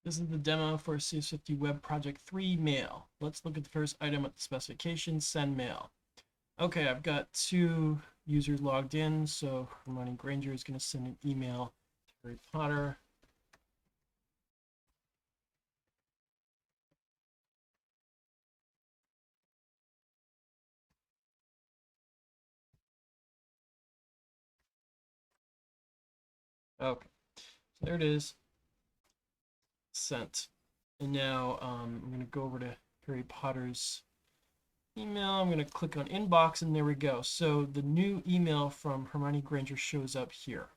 This is the demo for CS50 Web Project 3 mail. Let's look at the first item at the specification, send mail. Okay, I've got two users logged in, so Hermione Granger is going to send an email to Harry Potter. Okay, so there it is, sent. And now I'm going to go over to Harry Potter's email. I'm going to click on inbox, and there we go. So the new email from Hermione Granger shows up here.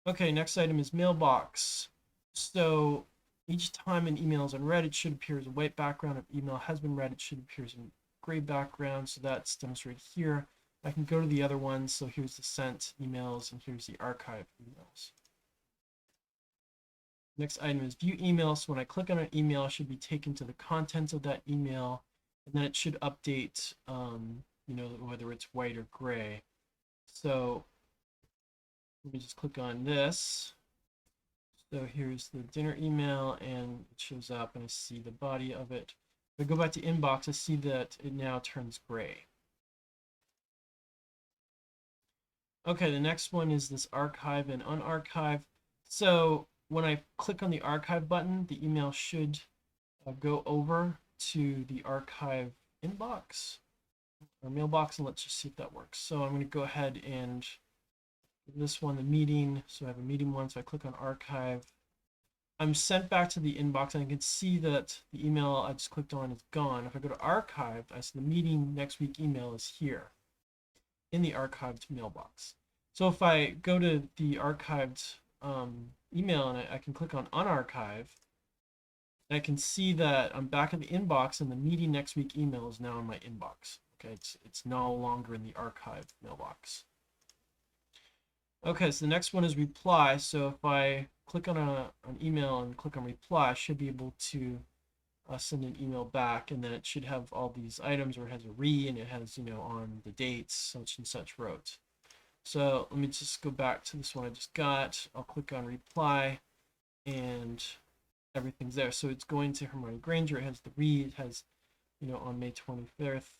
Okay, next item is mailbox. So each time an email is unread, it should appear as a white background. If email has been read, it should appear as a gray background. So that's demonstrated here. I can go to the other ones. So here's the sent emails, and here's the archive emails. Next item is view email. So when I click on an email, I should be taken to the contents of that email, and then it should update, whether it's white or gray. So let me just click on this. So here's the dinner email, and it shows up, and I see the body of it. If I go back to inbox, I see that it now turns gray. Okay, the next one is this archive and unarchive. So when I click on the archive button, the email should go over to the archive inbox or mailbox, and let's just see if that works. So I'm going to go ahead and give this one the meeting. So I have a meeting one, so I click on archive. I'm sent back to the inbox, and I can see that the email I just clicked on is gone. If I go to archive, I see the meeting next week email is here in the archived mailbox. So if I go to the archived email, and I can click on unarchive, I can see that I'm back in the inbox, and the meeting next week email is now in my inbox. Okay, it's no longer in the archived mailbox. Okay, so the next one is reply. So if I click on an email and click on reply, I should be able to send an email back, and then it should have all these items where it has a re, and it has, on the dates such and such wrote. So let me just go back to this one I just got. I'll click on reply, and everything's there. So it's going to Hermione Granger. It has the re. It has, on May 25th,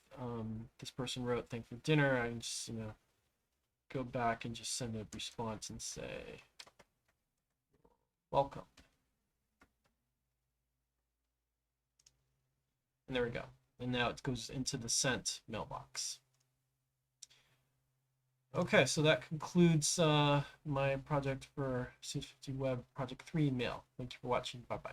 this person wrote, "Thanks for dinner." I can just, go back and just send a response and say, "Welcome." And there we go. And now it goes into the sent mailbox. Okay, so that concludes my project for CS50 Web Project 3 mail. Thank you for watching. Bye-bye.